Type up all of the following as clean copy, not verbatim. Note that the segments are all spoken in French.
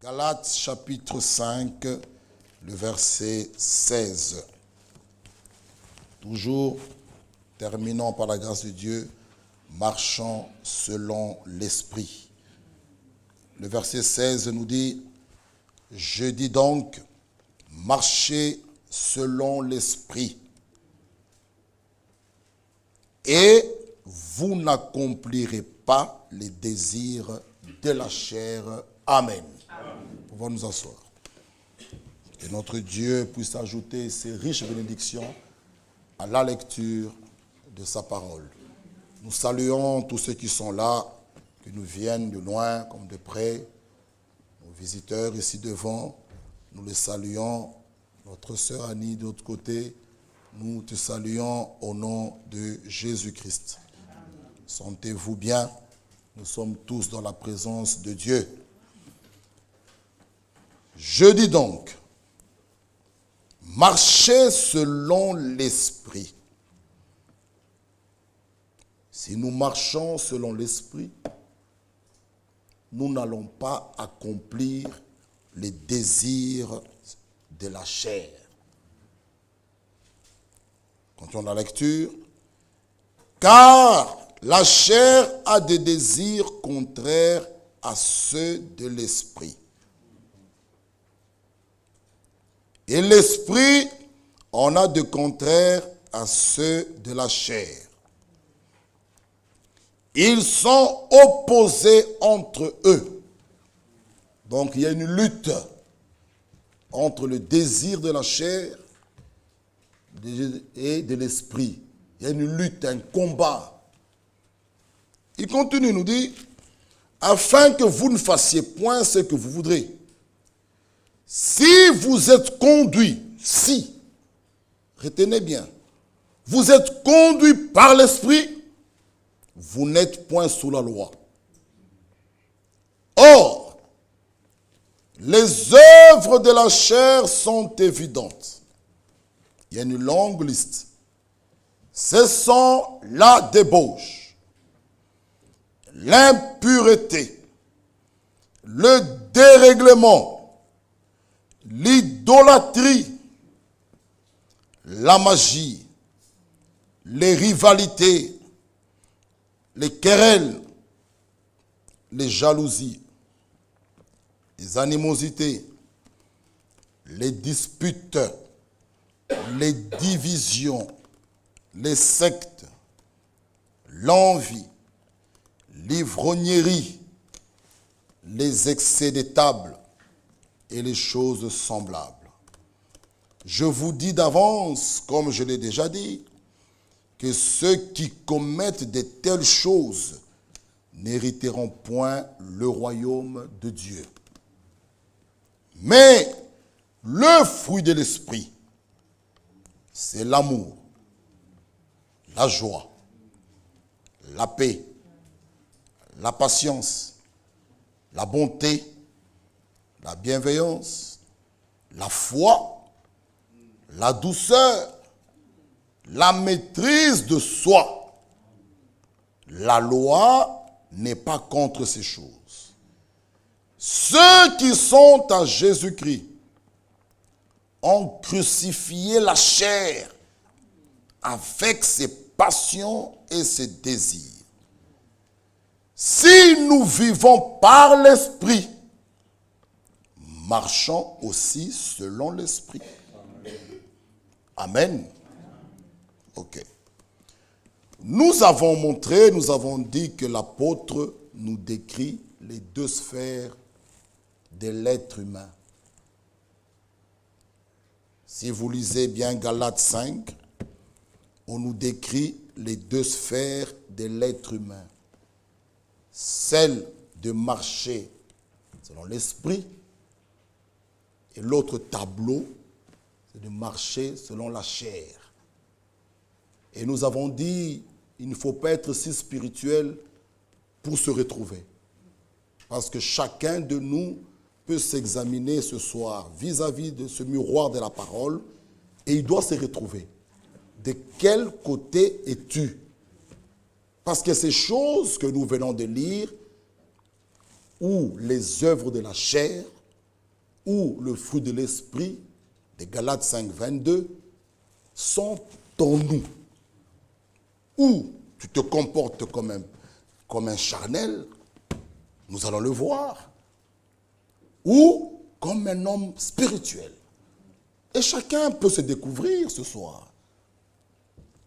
Galates chapitre 5, le verset 16. Toujours, terminons par la grâce de Dieu, marchons selon l'Esprit. Le verset 16 nous dit, « Je dis donc, marchez selon l'Esprit, et vous n'accomplirez pas les désirs de la chair. » Amen. Nous pouvons nous asseoir. Que notre Dieu puisse ajouter ses riches bénédictions à la lecture de sa parole. Nous saluons tous ceux qui sont là, qui nous viennent de loin comme de près. Nos visiteurs ici devant, nous les saluons. Notre sœur Annie de l'autre côté, nous te saluons au nom de Jésus-Christ. Sentez-vous bien, nous sommes tous dans la présence de Dieu. Je dis donc, marchez selon l'Esprit. Si nous marchons selon l'Esprit, nous n'allons pas accomplir les désirs de la chair. Continuons la lecture. Car la chair a des désirs contraires à ceux de l'Esprit. Et l'Esprit en a de contraires à ceux de la chair. Ils sont opposés entre eux. Donc il y a une lutte entre le désir de la chair et de l'esprit. Il y a une lutte, un combat. Il continue, il nous dit, afin que vous ne fassiez point ce que vous voudrez. Si vous êtes conduits, retenez bien, vous êtes conduits par l'esprit, vous n'êtes point sous la loi. Or, les œuvres de la chair sont évidentes. Il y a une longue liste. Ce sont la débauche, l'impureté, le dérèglement, l'idolâtrie, la magie, les rivalités, les querelles, les jalousies, les animosités, les disputes, les divisions, les sectes, l'envie, l'ivrognerie, les excès de table et les choses semblables. Je vous dis d'avance, comme je l'ai déjà dit, que ceux qui commettent de telles choses n'hériteront point le royaume de Dieu. Mais le fruit de l'esprit, c'est l'amour, la joie, la paix, la patience, la bonté, la bienveillance, la foi, la douceur, la maîtrise de soi. La loi n'est pas contre ces choses. Ceux qui sont à Jésus-Christ ont crucifié la chair avec ses passions et ses désirs. Si nous vivons par l'Esprit, marchons aussi selon l'Esprit. Amen. Ok. Nous avons dit que l'apôtre nous décrit les deux sphères de l'être humain. Si vous lisez bien Galates 5, on nous décrit les deux sphères de l'être humain. Celle de marcher selon l'esprit et l'autre tableau, c'est de marcher selon la chair. Et nous avons dit, il ne faut pas être si spirituel pour se retrouver. Parce que chacun de nous peut s'examiner ce soir vis-à-vis de ce miroir de la parole et il doit se retrouver. De quel côté es-tu? Parce que ces choses que nous venons de lire, ou les œuvres de la chair, ou le fruit de l'esprit, de Galates 5, 22, sont en nous. Ou tu te comportes comme un charnel, nous allons le voir, ou comme un homme spirituel. Et chacun peut se découvrir ce soir.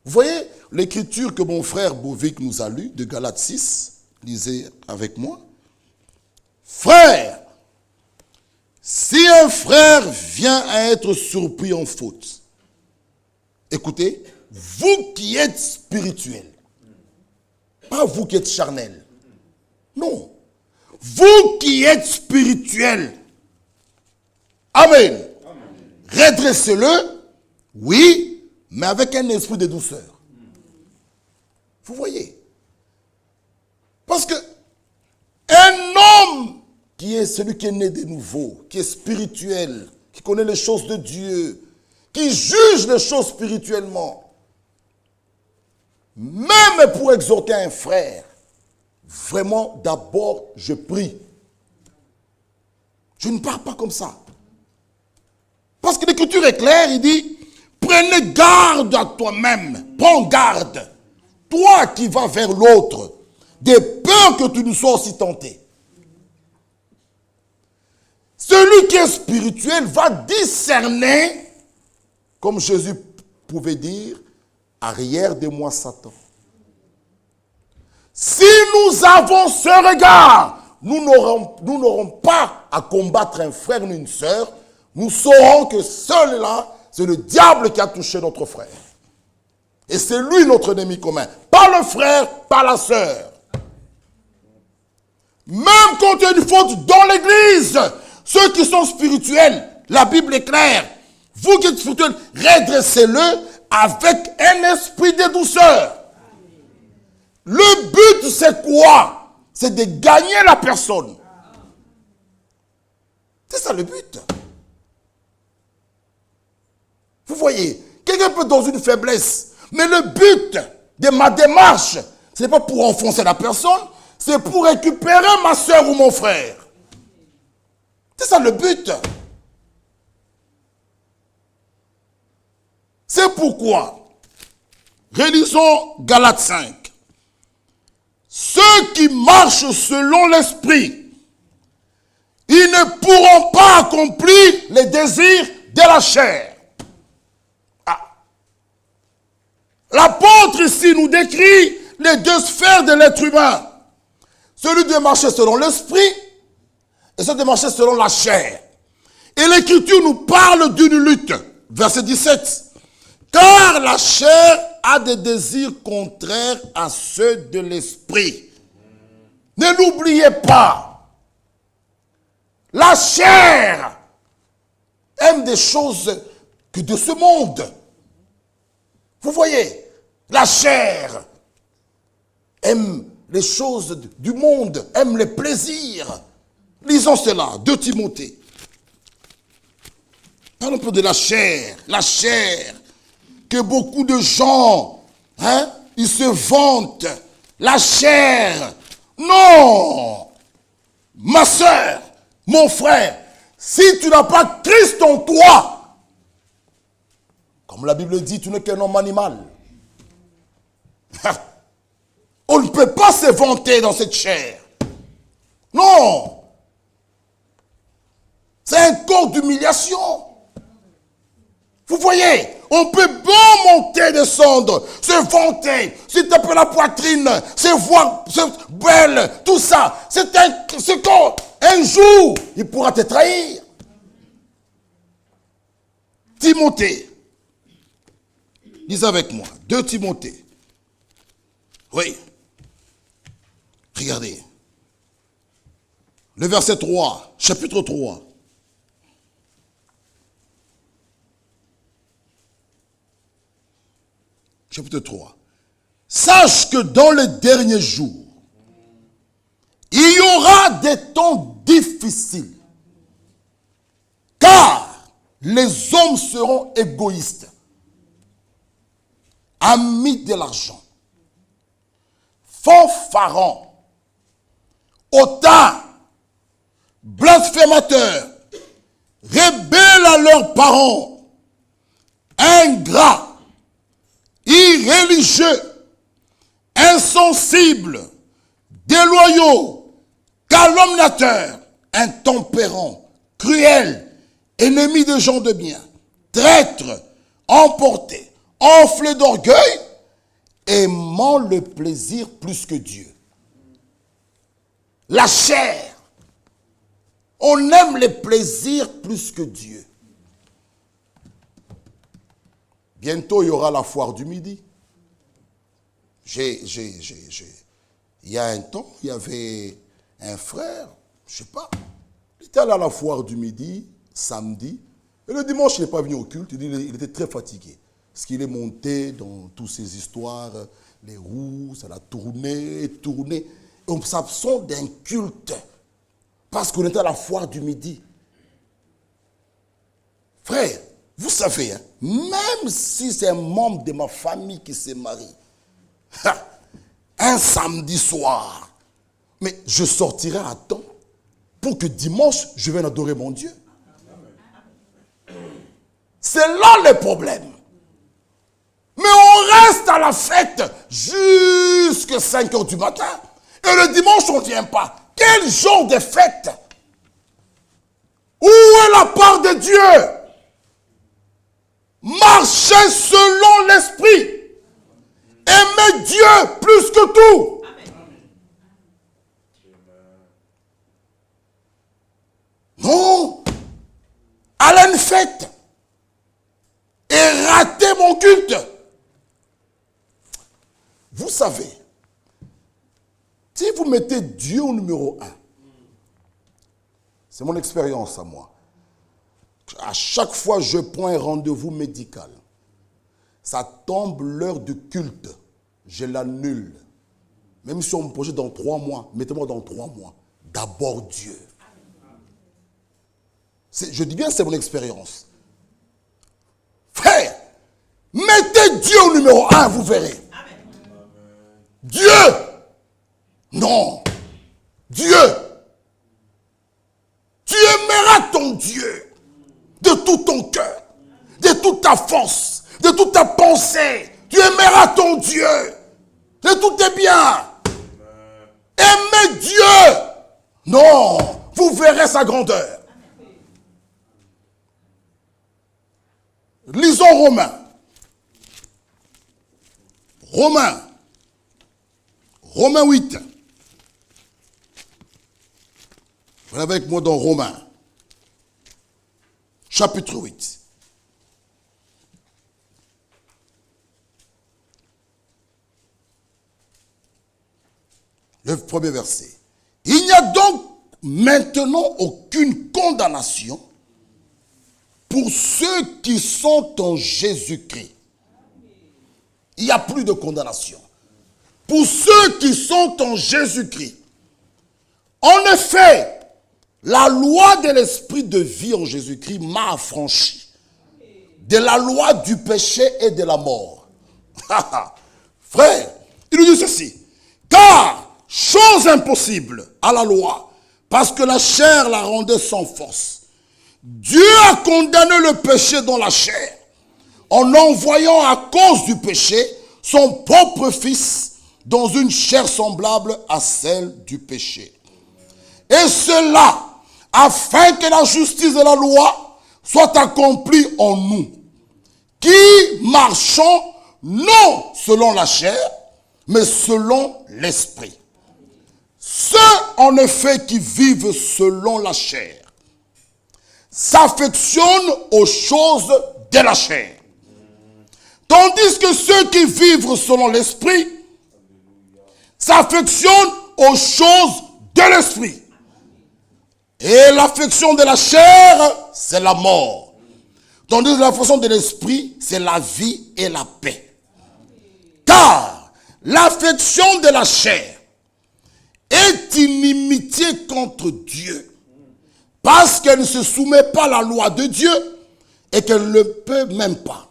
Vous voyez l'écriture que mon frère Bovic nous a lue de Galates 6, lisez avec moi. Frère, si un frère vient à être surpris en faute, écoutez, vous qui êtes spirituel, pas vous qui êtes charnel, non, vous qui êtes spirituel, amen, redressez-le, oui, mais avec un esprit de douceur. Vous voyez? Parce que un homme qui est celui qui est né de nouveau, qui est spirituel, qui connaît les choses de Dieu, qui juge les choses spirituellement, même pour exhorter un frère, vraiment, d'abord, je prie. Je ne pars pas comme ça. Parce que l'écriture est claire, il dit, prenez garde à toi-même, prends garde, toi qui vas vers l'autre, de peur que tu ne sois aussi tenté. Celui qui est spirituel va discerner, comme Jésus pouvait dire, arrière de moi Satan. Si nous avons ce regard, nous n'aurons pas à combattre un frère ou une sœur, nous saurons que celui-là, c'est le diable qui a touché notre frère. Et c'est lui notre ennemi commun. Pas le frère, pas la sœur. Même quand il y a une faute dans l'église, ceux qui sont spirituels, la Bible est claire. Vous qui êtes spirituels, redressez-le avec un esprit de douceur. Le but, c'est quoi? C'est de gagner la personne. C'est ça le but. Vous voyez, quelqu'un peut être dans une faiblesse, mais le but de ma démarche, ce n'est pas pour enfoncer la personne, c'est pour récupérer ma soeur ou mon frère. C'est ça le but. C'est pourquoi, relisons Galates 5. Ceux qui marchent selon l'esprit, ils ne pourront pas accomplir les désirs de la chair. L'apôtre ici nous décrit les deux sphères de l'être humain. Celui de marcher selon l'esprit et celui de marcher selon la chair. Et l'Écriture nous parle d'une lutte. Verset 17. Car la chair a des désirs contraires à ceux de l'esprit. Ne l'oubliez pas. La chair aime des choses que de ce monde. Vous voyez, la chair aime les choses du monde, aime les plaisirs. Lisons cela, 2 Timothée. Parlons un peu de la chair, que beaucoup de gens, ils se vantent. La chair, non. Ma soeur, mon frère, si tu n'as pas Christ en toi, comme la Bible dit, tu n'es qu'un homme animal. On ne peut pas se vanter dans cette chair. Non. C'est un corps d'humiliation. Vous voyez, on peut bon monter, descendre, se vanter, se taper la poitrine, se voir, se belle, tout ça. C'est corps. Un jour, il pourra te trahir. Timothée. Lisez avec moi, 2 Timothée. Oui. Regardez. Le verset 3, chapitre 3. Chapitre 3. Sache que dans les derniers jours, il y aura des temps difficiles. Car les hommes seront égoïstes, amis de l'argent, fanfarons, hautains, blasphémateurs, leurs parents, ingrats, irréligieux, insensibles, déloyaux, calomniateurs, intempérants, cruels, ennemis des gens de bien, traîtres, emportés, enflés d'orgueil, aimant le plaisir plus que Dieu. La chair. On aime les plaisirs plus que Dieu. Bientôt, il y aura la foire du midi. Il y a un temps, il y avait un frère, je ne sais pas, il était allé à la foire du midi, samedi, et le dimanche, il n'est pas venu au culte, il était très fatigué. Parce qu'il est monté dans toutes ces histoires, les roues, ça l'a tourné, tourné. Et on s'absente d'un culte. Parce qu'on était à la foire du midi. Frère, vous savez, hein, même si c'est un membre de ma famille qui s'est marié, un samedi soir, mais je sortirai à temps pour que dimanche, je vienne adorer mon Dieu. C'est là le problème. Mais on reste à la fête jusqu'à 5 heures du matin. Et le dimanche, on ne vient pas. Quel genre de fête? Où est la part de Dieu? Marchez selon l'esprit. Aimez Dieu plus que tout. Non. Allez à une fête et ratez mon culte. Vous savez, si vous mettez Dieu au numéro 1, c'est mon expérience à moi. À chaque fois que je prends un rendez-vous médical, ça tombe l'heure du culte, je l'annule. Même si on me projette dans 3 mois, mettez-moi dans 3 mois. D'abord Dieu. Je dis bien, c'est mon expérience. Frère, mettez Dieu au numéro 1, vous verrez. Dieu. Non. Dieu. Tu aimeras ton Dieu de tout ton cœur, de toute ta force, de toute ta pensée. Tu aimeras ton Dieu de tous tes biens. Aimez Dieu. Non, vous verrez sa grandeur. Lisons Romains. Romains 8. Vous êtes avec moi dans Romains. Chapitre 8. Le premier verset. Il n'y a donc maintenant aucune condamnation pour ceux qui sont en Jésus-Christ. Il n'y a plus de condamnation. Pour ceux qui sont en Jésus-Christ. En effet, la loi de l'esprit de vie en Jésus-Christ m'a affranchi de la loi du péché et de la mort. Frère, il nous dit ceci. Car, chose impossible à la loi, parce que la chair la rendait sans force, Dieu a condamné le péché dans la chair, en envoyant à cause du péché son propre Fils dans une chair semblable à celle du péché. Et cela, afin que la justice de la loi soit accomplie en nous, qui marchons non selon la chair, mais selon l'esprit. Ceux, en effet, qui vivent selon la chair, s'affectionnent aux choses de la chair. Tandis que ceux qui vivent selon l'esprit s'affectionnent aux choses de l'esprit. Et l'affection de la chair, c'est la mort. Tandis que l'affection de l'esprit, c'est la vie et la paix. Car l'affection de la chair est inimitié contre Dieu. Parce qu'elle ne se soumet pas à la loi de Dieu et qu'elle ne peut même pas.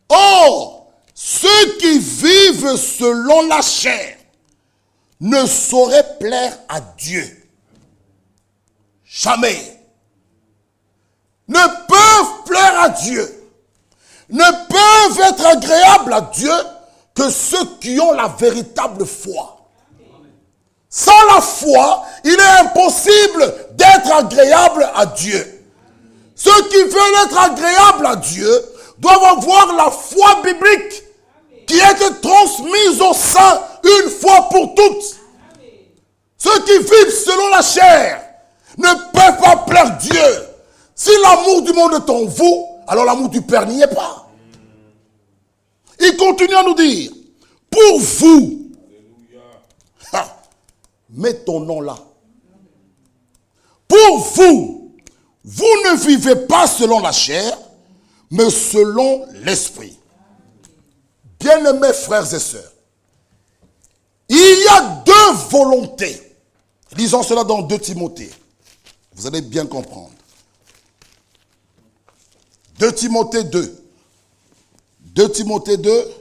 Or, ceux qui vivent selon la chair ne sauraient plaire à Dieu. Jamais. Ne plaire à Dieu, ne peuvent être agréables à Dieu que ceux qui ont la véritable foi. Sans la foi, il est impossible d'être agréable à Dieu. Ceux qui veulent être agréables à Dieu doivent avoir la foi biblique qui a été transmise au sein une fois pour toutes. Ceux qui vivent selon la chair ne peuvent pas plaire Dieu. Si l'amour du monde est en vous, alors l'amour du Père n'y est pas. Il continue à nous dire, pour vous, mets ton nom là. Pour vous, vous ne vivez pas selon la chair, mais selon l'esprit. Bien-aimés frères et sœurs, il y a deux volontés. Lisons cela dans 2 Timothée. Vous allez bien comprendre. 2 Timothée 2. 2 Timothée 2,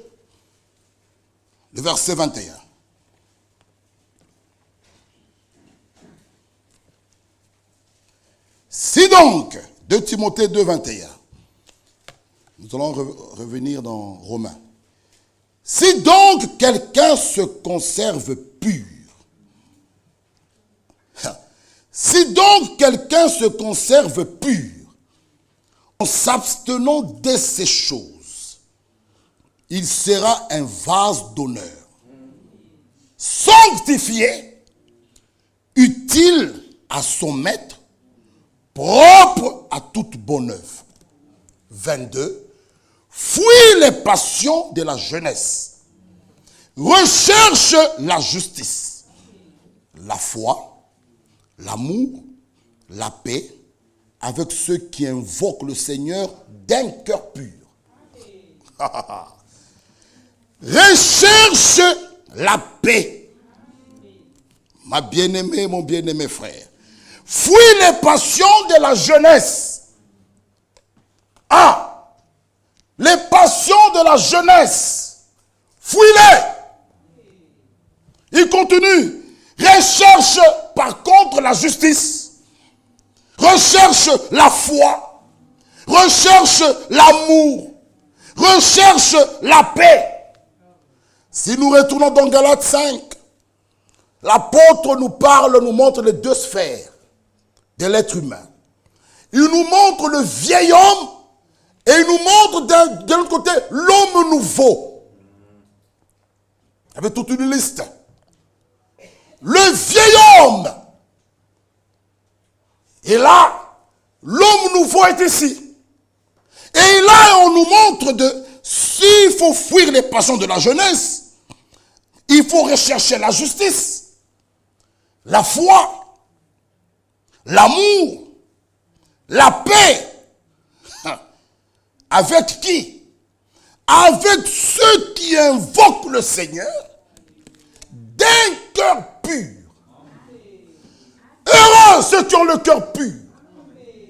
le verset 21. Si donc, 2 Timothée 2, 21, nous allons revenir dans Romains. Si donc quelqu'un se conserve pur, si donc quelqu'un se conserve pur, en s'abstenant de ces choses, il sera un vase d'honneur, sanctifié, utile à son maître, propre à toute bonne œuvre. 22. Fuis les passions de la jeunesse. Recherche la justice, la foi, l'amour, la paix, avec ceux qui invoquent le Seigneur d'un cœur pur. Recherche la paix. Ma bien-aimée, mon bien-aimé frère. Fuis les passions de la jeunesse. Les passions de la jeunesse. Fuis-les. Il continue. Recherche par contre la justice. Recherche la foi. Recherche l'amour. Recherche la paix. Si nous retournons dans Galates 5, l'apôtre nous parle, nous montre les deux sphères de l'être humain. Il nous montre le vieil homme et il nous montre de l'autre côté l'homme nouveau. Il y avait toute une liste. Le vieil homme. Et là, l'homme nouveau est ici. Et là, on nous montre s'il faut fuir les passions de la jeunesse, il faut rechercher la justice, la foi, l'amour, la paix. Avec qui? Avec ceux qui invoquent le Seigneur d'un cœur pur. Heureux ceux qui ont le cœur pur,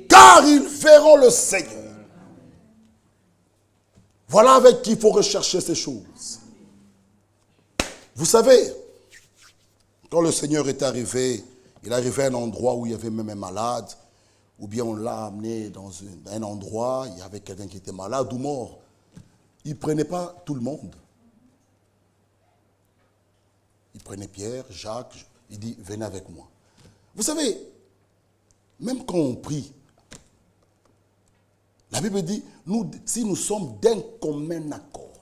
car ils verront le Seigneur. Voilà avec qui il faut rechercher ces choses. Vous savez, quand le Seigneur est arrivé, il est arrivé à un endroit où il y avait même un malade, ou bien on l'a amené dans un endroit, il y avait quelqu'un qui était malade ou mort. Il ne prenait pas tout le monde. Il prenait Pierre, Jacques, il dit, venez avec moi. Vous savez, même quand on prie, la Bible dit, si nous sommes d'un commun accord,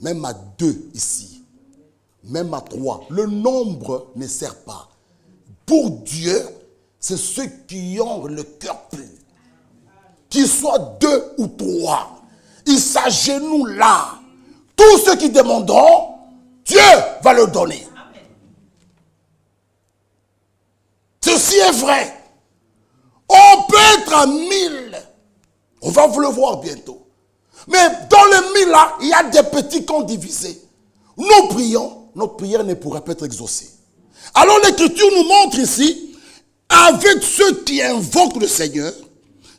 même à 2 ici, même à 3, le nombre ne sert pas. Pour Dieu, c'est ceux qui ont le cœur pur. Qu'ils soient 2 ou 3, ils s'agenouillent là. Tous ceux qui demanderont, Dieu va le donner. Ceci est vrai. On peut être à 1000. On va vous le voir bientôt. Mais dans les 1000 là, il y a des petits camps divisés. Nous prions, notre prière ne pourra pas être exaucée. Alors l'Écriture nous montre ici, avec ceux qui invoquent le Seigneur,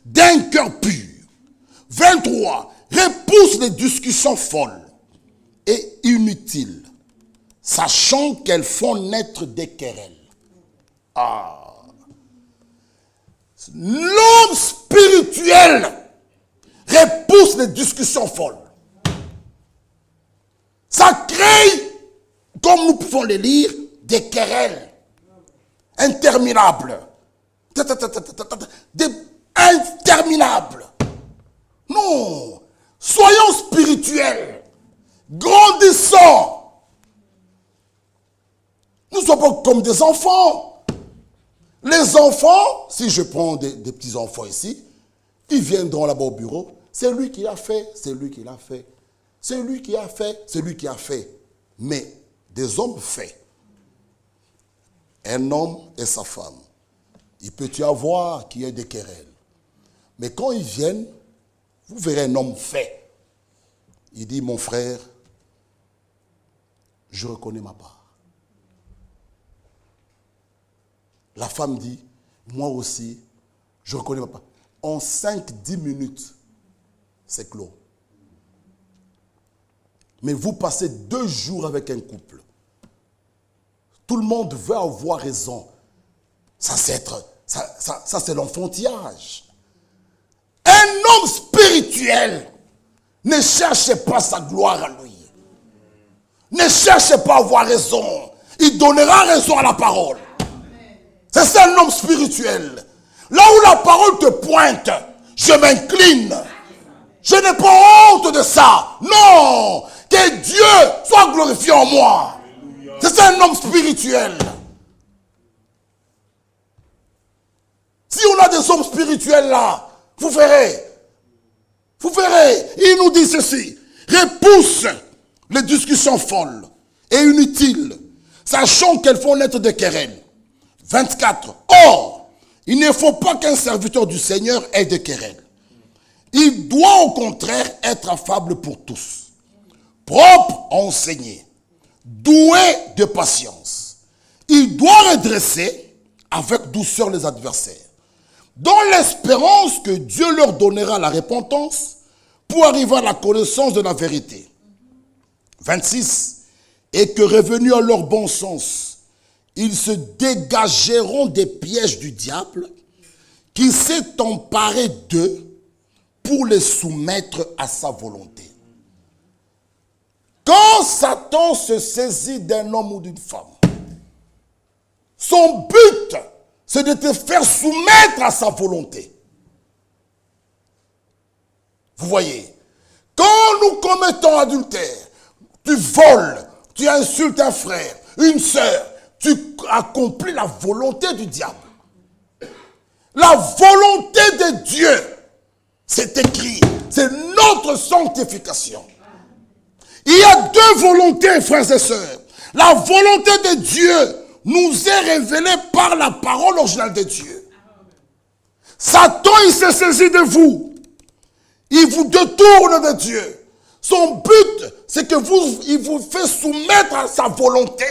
d'un cœur pur. 23. Repousse les discussions folles et inutiles, sachant qu'elles font naître des querelles. L'homme spirituel repousse les discussions folles. Ça crée, comme nous pouvons le lire, des querelles interminables. Interminables. Non. Soyons spirituels. Grandissons. Nous ne sommes pas comme des enfants. Les enfants, si je prends des petits enfants ici, ils viendront là-bas au bureau. C'est lui qui l'a fait, c'est lui qui l'a fait. C'est lui qui a fait, c'est lui qui a fait. Mais des hommes faits. Un homme et sa femme. Il peut y avoir qu'il y ait des querelles. Mais quand ils viennent, vous verrez un homme fait. Il dit, mon frère, je reconnais ma part. La femme dit, moi aussi, je reconnais ma part. En 5-10 minutes, c'est clos. Mais vous passez 2 jours avec un couple. Tout le monde veut avoir raison. Ça, c'est l'enfantillage. Un homme spirituel ne cherche pas sa gloire à lui. Ne cherche pas à avoir raison. Il donnera raison à la parole. C'est ça un homme spirituel. Là où la parole te pointe, je m'incline. Je n'ai pas honte de ça. Non. Que Dieu soit glorifié en moi. C'est ça un homme spirituel. Si on a des hommes spirituels là, vous verrez. Vous verrez. Il nous dit ceci. Repousse les discussions folles et inutiles, sachant qu'elles font naître des querelles. 24. Or, il ne faut pas qu'un serviteur du Seigneur ait des querelles. Il doit au contraire être affable pour tous, propre à enseigner, doué de patience. Il doit redresser avec douceur les adversaires, dans l'espérance que Dieu leur donnera la repentance pour arriver à la connaissance de la vérité. 26. Et que revenus à leur bon sens, ils se dégageront des pièges du diable qui s'est emparé d'eux pour les soumettre à sa volonté. Quand Satan se saisit d'un homme ou d'une femme, son but, c'est de te faire soumettre à sa volonté. Vous voyez, quand nous commettons adultère, tu voles, tu insultes un frère, une sœur, tu accomplis la volonté du diable. La volonté de Dieu, c'est écrit, c'est notre sanctification. Il y a 2 volontés, frères et sœurs. La volonté de Dieu nous est révélée par la parole originale de Dieu. Satan, il se saisit de vous. Il vous détourne de Dieu. Son but, c'est que il vous fait soumettre à sa volonté.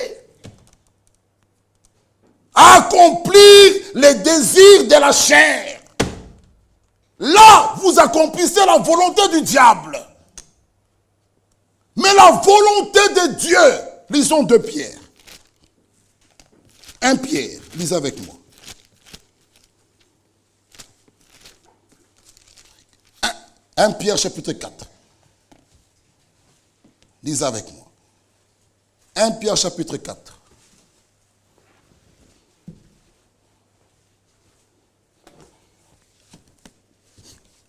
À accomplir les désirs de la chair. Là, vous accomplissez la volonté du diable. Mais la volonté de Dieu, lisons 2 Pierre. 1 Pierre, lisez avec moi. 1 Pierre chapitre 4. Lisez avec moi. 1 Pierre chapitre 4.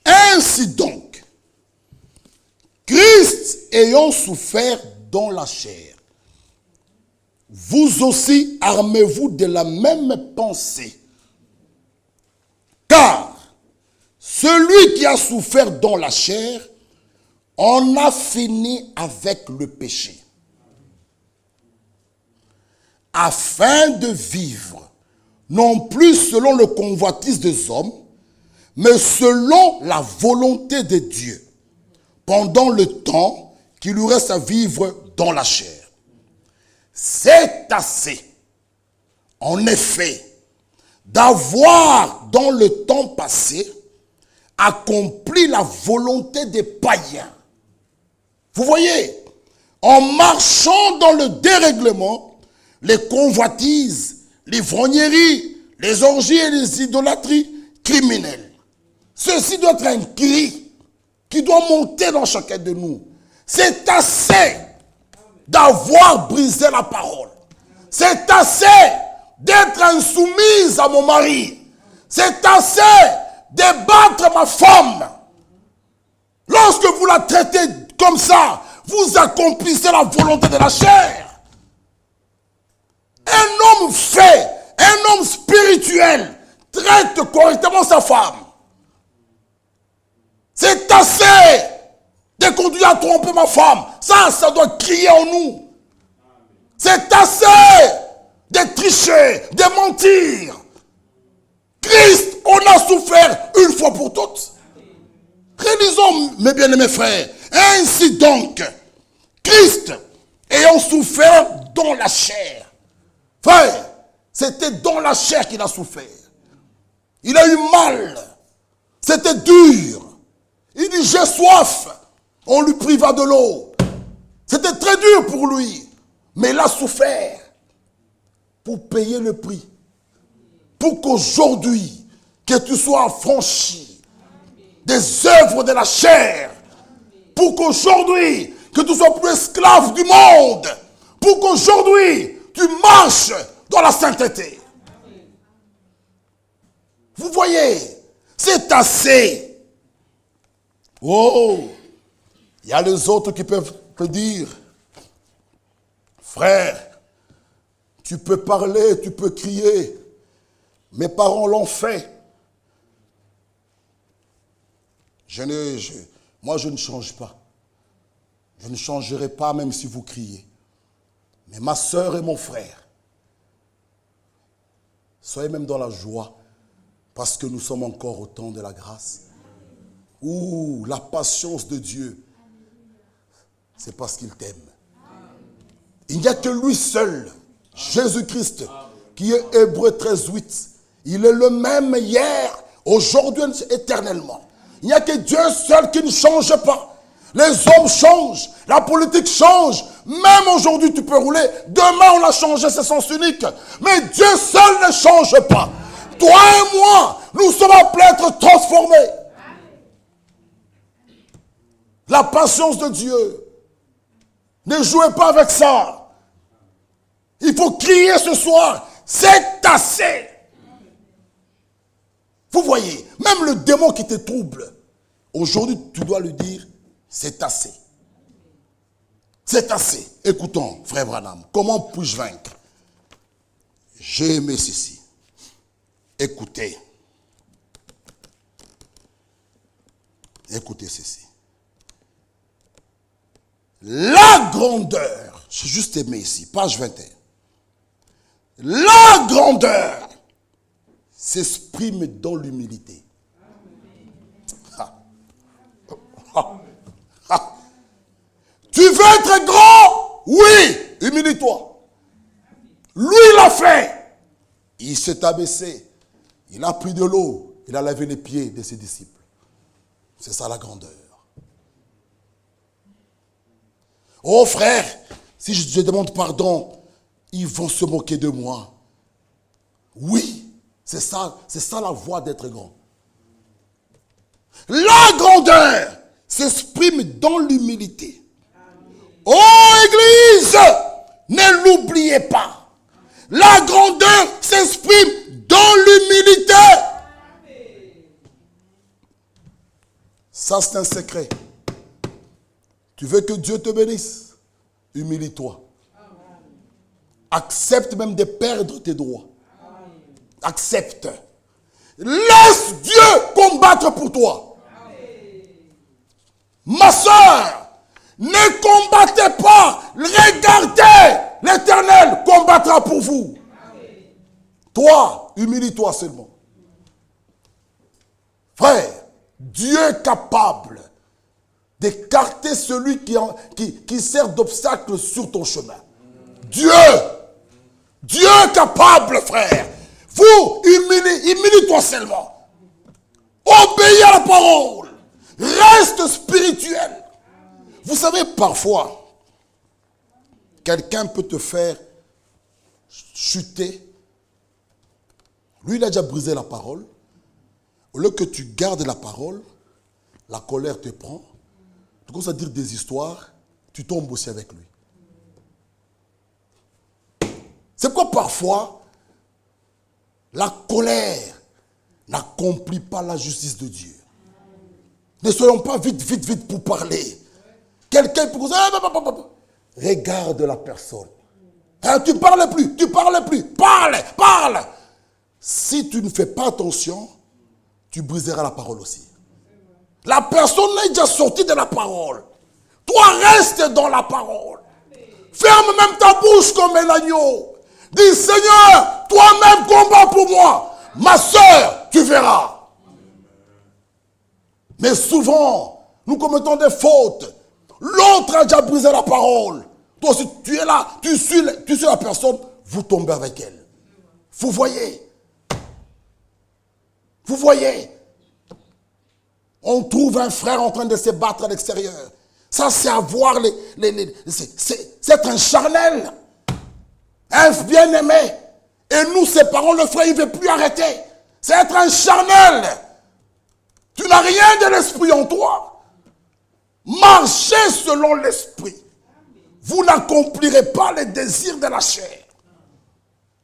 Ainsi donc, Christ ayant souffert dans la chair, vous aussi armez-vous de la même pensée. Car celui qui a souffert dans la chair en a fini avec le péché, afin de vivre, non plus selon le convoitise des hommes, mais selon la volonté de Dieu, pendant le temps qu'il lui reste à vivre dans la chair. C'est assez, en effet, d'avoir dans le temps passé accompli la volonté des païens. Vous voyez, en marchant dans le dérèglement, les convoitises, l'ivrognerie, les orgies et les idolâtries criminelles. Ceci doit être un cri qui doit monter dans chacun de nous. C'est assez d'avoir brisé la parole. C'est assez d'être insoumise à mon mari. C'est assez de battre ma femme. Lorsque vous la traitez comme ça, vous accomplissez la volonté de la chair. Un homme fait, un homme spirituel, traite correctement sa femme. C'est assez de conduire à tromper ma femme. Ça doit crier en nous. C'est assez de tricher, de mentir. Christ, on a souffert une fois pour toutes. Réalisons, mes bien-aimés frères, ainsi donc, Christ, ayant souffert dans la chair. Frère, c'était dans la chair qu'il a souffert. Il a eu mal. C'était dur. Il dit, j'ai soif. On lui priva de l'eau. C'était très dur pour lui. Mais il a souffert pour payer le prix. Pour qu'aujourd'hui, que tu sois affranchi des œuvres de la chair. Pour qu'aujourd'hui, que tu sois plus esclave du monde. Pour qu'aujourd'hui, tu marches dans la sainteté. Vous voyez, c'est assez. Oh, il y a les autres qui peuvent te dire, frère, tu peux parler, tu peux crier. Mes parents l'ont fait. Moi, je ne change pas. Je ne changerai pas même si vous criez. Mais ma soeur et mon frère, soyez même dans la joie parce que nous sommes encore au temps de la grâce. Ouh, la patience de Dieu, c'est parce qu'il t'aime. Il n'y a que lui seul, Jésus-Christ, qui est Hébreux 13:8. Il est le même hier, aujourd'hui, éternellement. Il n'y a que Dieu seul qui ne change pas. Les hommes changent, la politique change. Même aujourd'hui, tu peux rouler. Demain, on l'a changé, c'est sens unique. Mais Dieu seul ne change pas. Toi et moi, nous sommes appelés à être transformés. La patience de Dieu. Ne jouez pas avec ça. Il faut crier ce soir. C'est assez. Vous voyez, même le démon qui te trouble, aujourd'hui, tu dois lui dire, c'est assez. C'est assez. Écoutons, frère Branham, comment puis-je vaincre? J'ai aimé ceci. Écoutez. Écoutez ceci. La grandeur, j'ai juste aimé ici, page 21. La grandeur s'exprime dans l'humilité. Tu veux être grand? Oui, humilie-toi. Lui, il l'a fait. Il s'est abaissé. Il a pris de l'eau. Il a lavé les pieds de ses disciples. C'est ça la grandeur. Oh frère, si je demande pardon, ils vont se moquer de moi. Oui, c'est ça la voie d'être grand. La grandeur s'exprime dans l'humilité. Oh Église, ne l'oubliez pas. La grandeur s'exprime dans l'humilité. Ça, c'est un secret. Tu veux que Dieu te bénisse? Humilie-toi. Accepte même de perdre tes droits. Accepte. Laisse Dieu combattre pour toi. Ma soeur, ne combattez pas. Regardez, l'Éternel combattra pour vous. Toi, humilie-toi seulement. Frère, Dieu est capable d'écarter celui qui sert d'obstacle sur ton chemin. Dieu est capable, frère. Vous, humilie-toi seulement. Obéis à la parole. Reste spirituel. Vous savez, parfois, quelqu'un peut te faire chuter. Lui, il a déjà brisé la parole. Au lieu que tu gardes la parole, la colère te prend, tu commences à dire des histoires, tu tombes aussi avec lui. C'est pourquoi parfois, la colère n'accomplit pas la justice de Dieu. Ne soyons pas vite pour parler. Quelqu'un peut dire, regarde la personne. Hein, tu parles plus, parle. Si tu ne fais pas attention, tu briseras la parole aussi. La personne est déjà sortie de la parole. Toi, reste dans la parole. Ferme même ta bouche comme un agneau. Dis, Seigneur, toi-même combat pour moi. Ma soeur, tu verras. Mais souvent, nous commettons des fautes. L'autre a déjà brisé la parole. Toi aussi, tu es là, tu suis la personne, vous tombez avec elle. Vous voyez. On trouve un frère en train de se battre à l'extérieur. Ça, c'est avoir c'est être un charnel. Un bien-aimé. Et nous séparons le frère, il ne veut plus arrêter. C'est être un charnel. Tu n'as rien de l'esprit en toi. Marchez selon l'esprit. Vous n'accomplirez pas les désirs de la chair.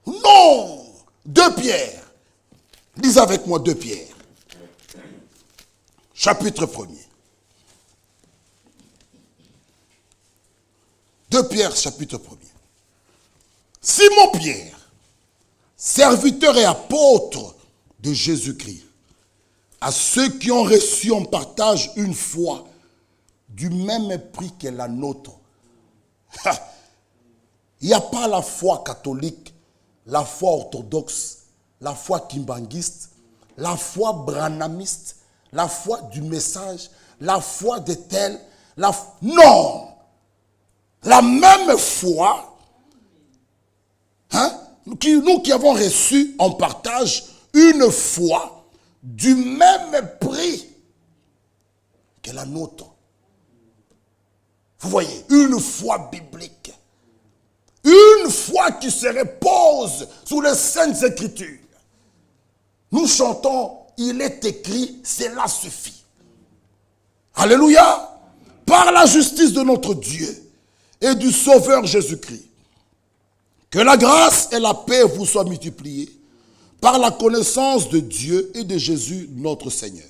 Non. 2 Pierre. Lisez avec moi 2 Pierre. Chapitre 1er. 2 Pierre, chapitre 1er. Simon Pierre, serviteur et apôtre de Jésus-Christ, à ceux qui ont reçu en partage une foi du même prix que la nôtre. Il n'y a pas la foi catholique, la foi orthodoxe, la foi kimbanguiste, la foi branhamiste, la foi du message, la foi de tel, non! La même foi, nous qui avons reçu en partage une foi du même prix que la nôtre. Vous voyez, une foi biblique. Une foi qui se repose sur les Saintes Écritures. Nous chantons, il est écrit, cela suffit. Alléluia. Par la justice de notre Dieu et du Sauveur Jésus-Christ, que la grâce et la paix vous soient multipliées par la connaissance de Dieu et de Jésus notre Seigneur.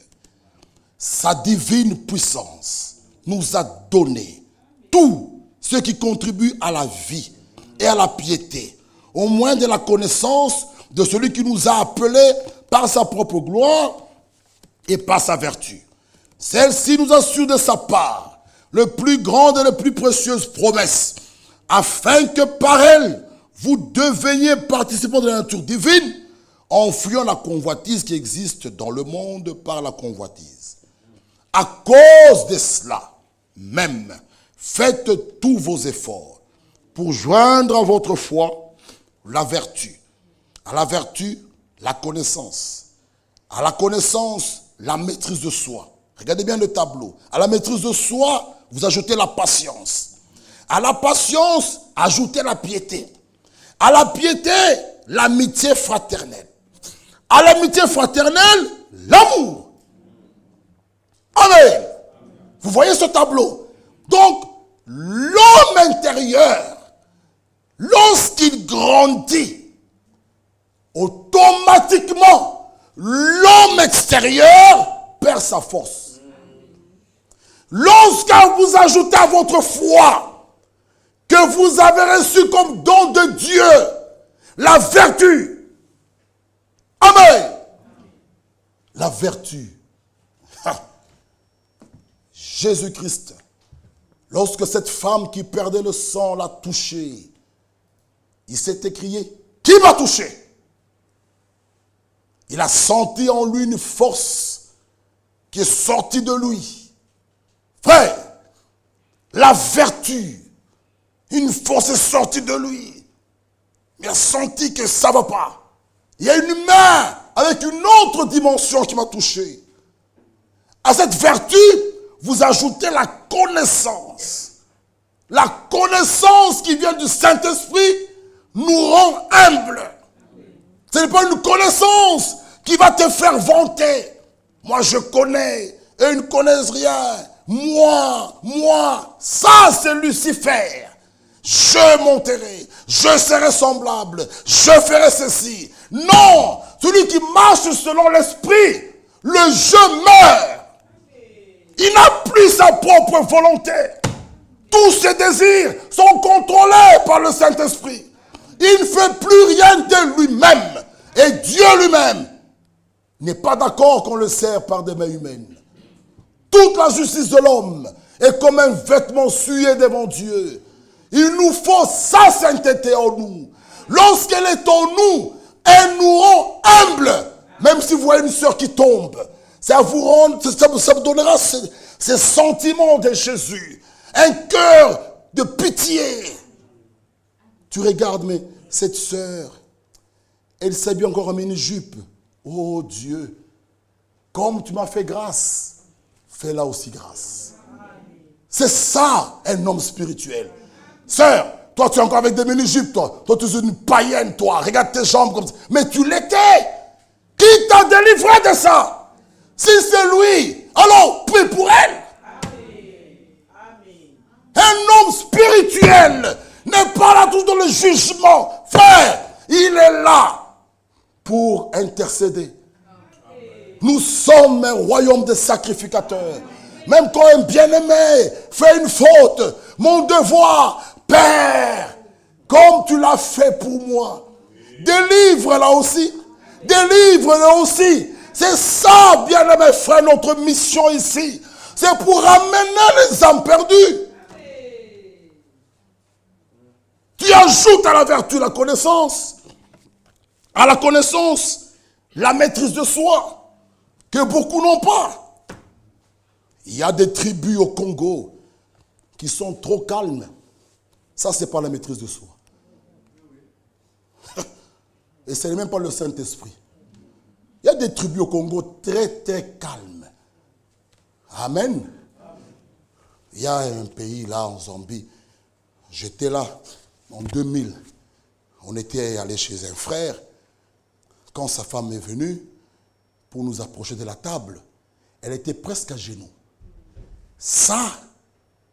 Sa divine puissance nous a donné tout ce qui contribue à la vie et à la piété, au moins de la connaissance de celui qui nous a appelés par sa propre gloire et par sa vertu. Celle-ci nous assure de sa part le plus grande et les plus précieuses promesses, afin que par elle, vous deveniez participants de la nature divine, en fuyant la convoitise qui existe dans le monde par la convoitise. À cause de cela, même, faites tous vos efforts pour joindre à votre foi la vertu. À la vertu, la connaissance. À la connaissance, la maîtrise de soi. Regardez bien le tableau. À la maîtrise de soi, vous ajoutez la patience. À la patience, ajoutez la piété. À la piété, l'amitié fraternelle. À l'amitié fraternelle, l'amour. Amen. Vous voyez ce tableau? Donc, l'homme intérieur, lorsqu'il grandit, automatiquement, l'homme extérieur perd sa force. Lorsque vous ajoutez à votre foi que vous avez reçu comme don de Dieu la vertu. Amen. La vertu. Jésus-Christ, lorsque cette femme qui perdait le sang l'a touché, il s'est écrié, qui m'a touché? Il a senti en lui une force qui est sortie de lui. Frère, la vertu, une force est sortie de lui. Il a senti que ça ne va pas. Il y a une main avec une autre dimension qui m'a touché. À cette vertu, vous ajoutez la connaissance. La connaissance qui vient du Saint-Esprit nous rend humbles. Ce n'est pas une connaissance qui va te faire vanter. Moi, je connais et ils ne connaissent rien. Moi, ça c'est Lucifer. Je monterai, je serai semblable, je ferai ceci. Non, celui qui marche selon l'esprit, le je meurt. Il n'a plus sa propre volonté. Tous ses désirs sont contrôlés par le Saint-Esprit. Il ne fait plus rien de lui-même. Et Dieu lui-même n'est pas d'accord qu'on le sert par des mains humaines. Toute la justice de l'homme est comme un vêtement souillé devant Dieu. Il nous faut sa sainteté en nous. Lorsqu'elle est en nous, elle nous rend humble. Même si vous voyez une sœur qui tombe, ça vous donnera ces sentiments de Jésus. Un cœur de pitié. Tu regardes, mais cette sœur, elle s'habille encore en mini-jupe. Oh Dieu, comme tu m'as fait grâce, fais-la aussi grâce. C'est ça, un homme spirituel. Sœur, toi tu es encore avec des mini-jupes, toi. Toi tu es une païenne, toi. Regarde tes jambes comme ça. Mais tu l'étais. Qui t'a délivré de ça? Si c'est lui, alors prie pour elle. Un homme spirituel n'est pas là tout dans le jugement. Frère, il est là pour intercéder. Nous sommes un royaume de sacrificateurs. Même quand un bien-aimé fait une faute, mon devoir, Père, comme tu l'as fait pour moi, délivre-la aussi. Délivre-la aussi. C'est ça, bien-aimé frère, notre mission ici. C'est pour ramener les âmes perdues. Tu ajoutes à la vertu la connaissance. À la connaissance, la maîtrise de soi, que beaucoup n'ont pas. Il y a des tribus au Congo qui sont trop calmes. Ça, c'est pas la maîtrise de soi. Et ce n'est même pas le Saint-Esprit. Il y a des tribus au Congo très, très calmes. Amen. Il y a un pays là, en Zambie. J'étais là en 2000. On était allé chez un frère. Quand sa femme est venue pour nous approcher de la table, elle était presque à genoux. Ça,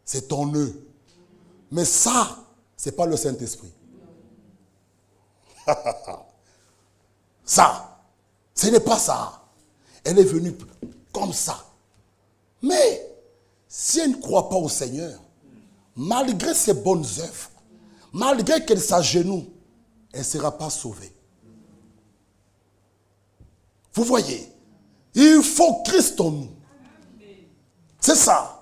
c'est en eux. Mais ça, ce n'est pas le Saint-Esprit. Ça, ce n'est pas ça. Elle est venue comme ça. Mais, si elle ne croit pas au Seigneur, malgré ses bonnes œuvres, malgré qu'elle s'agenouille, elle ne sera pas sauvée. Vous voyez, il faut Christ en nous. C'est ça.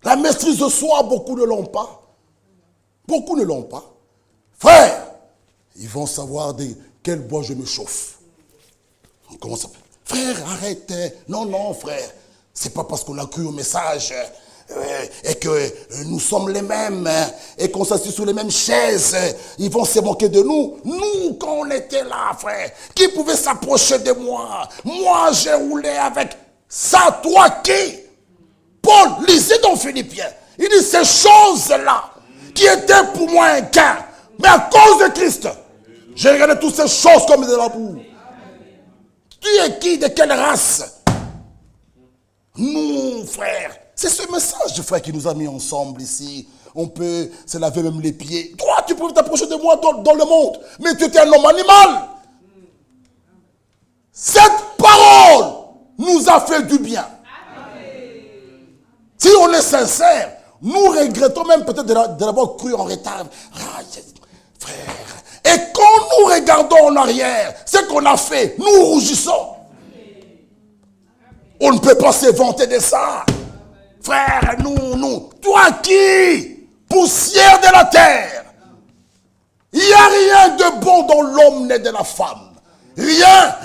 La maîtrise de soi, beaucoup ne l'ont pas. Beaucoup ne l'ont pas. Frère, ils vont savoir de quel bois je me chauffe. Comment ça? Frère, arrête. Non, frère. C'est pas parce qu'on a cru au message et que nous sommes les mêmes et qu'on s'assied sur les mêmes chaises. Ils vont se moquer de nous. Nous, quand on était là, frère, qui pouvait s'approcher de moi? Moi, j'ai roulé avec ça, toi qui? Paul, lisez dans Philippiens. Il dit ces choses-là qui étaient pour moi un gain. Mais à cause de Christ, j'ai regardé toutes ces choses comme de la boue. Tu es qui? De quelle race? Nous, frère. C'est ce message, frère, qui nous a mis ensemble ici. On peut se laver même les pieds. Toi, tu pouvais t'approcher de moi dans le monde. Mais tu étais un homme animal. Cette parole nous a fait du bien. Si on est sincère, nous regrettons même peut-être de l'avoir cru en retard. Frère. Et quand nous regardons en arrière, ce qu'on a fait, nous rougissons. On ne peut pas se vanter de ça. Frère, nous. Toi qui, poussière de la terre, il n'y a rien de bon dans l'homme né de la femme. Rien.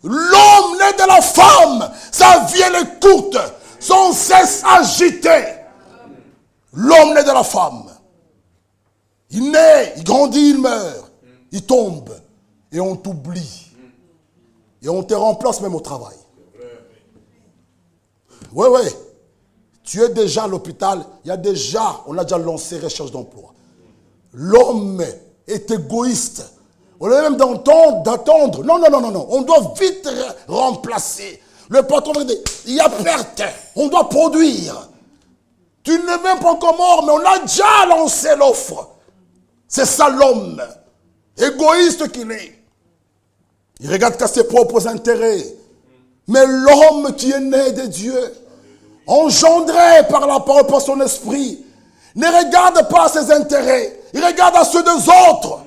L'homme né de la femme, sa vie elle est courte, sans cesse agité. L'homme né de la femme, il naît, il grandit, il meurt, il tombe, et on t'oublie. Et on te remplace même au travail. Oui. Tu es déjà à l'hôpital, on a déjà lancé recherche d'emploi. L'homme est égoïste. Au lieu même d'attendre. Non, non, non, non, non. On doit vite remplacer. Le patron va dire, il y a perte. On doit produire. Tu n'es même pas encore mort, mais on a déjà lancé l'offre. C'est ça l'homme. Égoïste qu'il est. Il regarde qu'à ses propres intérêts. Mais l'homme qui est né de Dieu, engendré par la parole, par son esprit, ne regarde pas à ses intérêts. Il regarde à ceux des autres.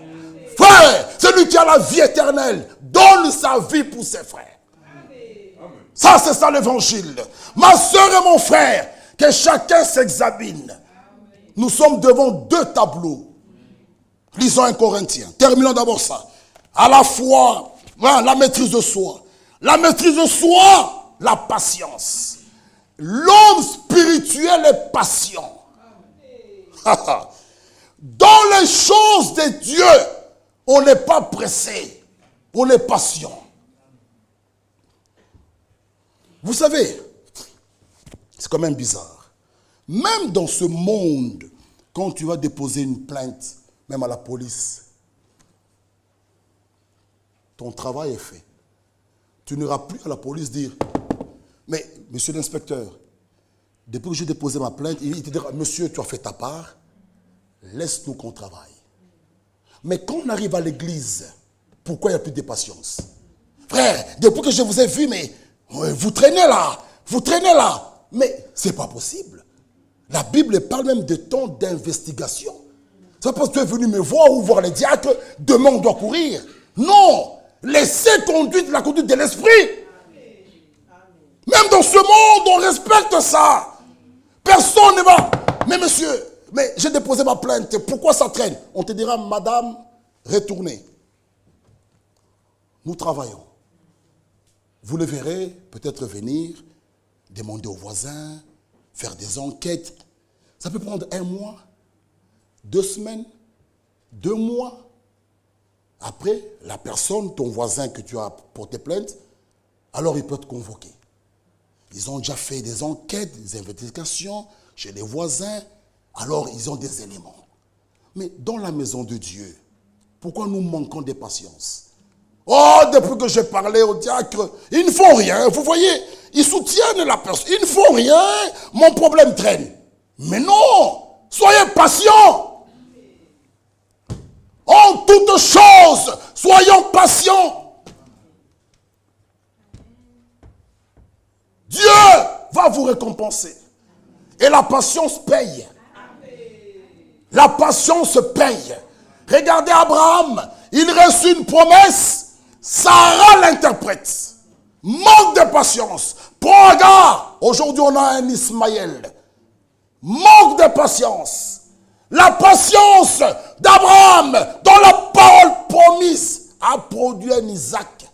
Frère, celui qui a la vie éternelle, donne sa vie pour ses frères. Ça, c'est ça l'évangile. Ma soeur et mon frère, que chacun s'examine. Nous sommes devant deux tableaux. Lisons 1 Corinthiens. Terminons d'abord ça. À la fois, la maîtrise de soi. La maîtrise de soi, la patience. L'homme spirituel est patient. Dans les choses de Dieu, on n'est pas pressé. On est patient. Vous savez, c'est quand même bizarre. Même dans ce monde, quand tu vas déposer une plainte, même à la police, ton travail est fait. Tu n'iras plus à la police dire, mais monsieur l'inspecteur, depuis que j'ai déposé ma plainte, il te dira, monsieur, tu as fait ta part, laisse-nous qu'on travaille. Mais quand on arrive à l'église, pourquoi il n'y a plus de patience? Frère, depuis que je vous ai vu, mais vous traînez là. Mais ce n'est pas possible. La Bible parle même de temps d'investigation. C'est pas parce que tu es venu me voir ou voir les diacres, demain on doit courir. Non, laissez conduire la conduite de l'esprit. Même dans ce monde, on respecte ça. Personne ne va. Mais monsieur, mais j'ai déposé ma plainte, pourquoi ça traîne? On te dira, madame, retournez. Nous travaillons. Vous le verrez peut-être venir, demander aux voisins, faire des enquêtes. Ça peut prendre 1 mois, 2 semaines, 2 mois. Après, la personne, ton voisin que tu as porté plainte, alors il peut te convoquer. Ils ont déjà fait des enquêtes, des investigations chez les voisins, alors ils ont des éléments. Mais dans la maison de Dieu, pourquoi nous manquons de patience? Oh, depuis que j'ai parlé au diacre, ils ne font rien. Vous voyez, ils soutiennent la personne. Ils ne font rien, mon problème traîne. Mais non, soyez patients. En toutes choses, soyons patients. Dieu va vous récompenser. Et la patience paye. La patience paye. Regardez Abraham, il reçut une promesse. Sarah l'interprète. Manque de patience. Prends Agar. Aujourd'hui, on a un Ismaël. Manque de patience. La patience d'Abraham dans la parole promise a produit un Isaac.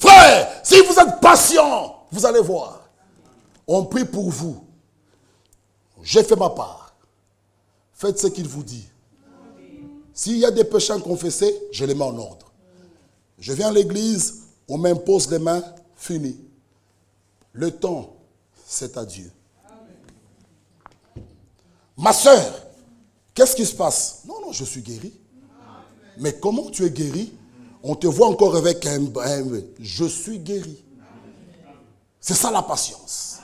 Frère, si vous êtes patient, vous allez voir. On prie pour vous. J'ai fait ma part. Faites ce qu'il vous dit. S'il y a des péchés confessés, je les mets en ordre. Je viens à l'église, on m'impose les mains, fini. Le temps, c'est à Dieu. Ma soeur, qu'est-ce qui se passe? Non, non, je suis guéri. Mais comment tu es guéri? On te voit encore avec un je suis guéri. C'est ça la patience.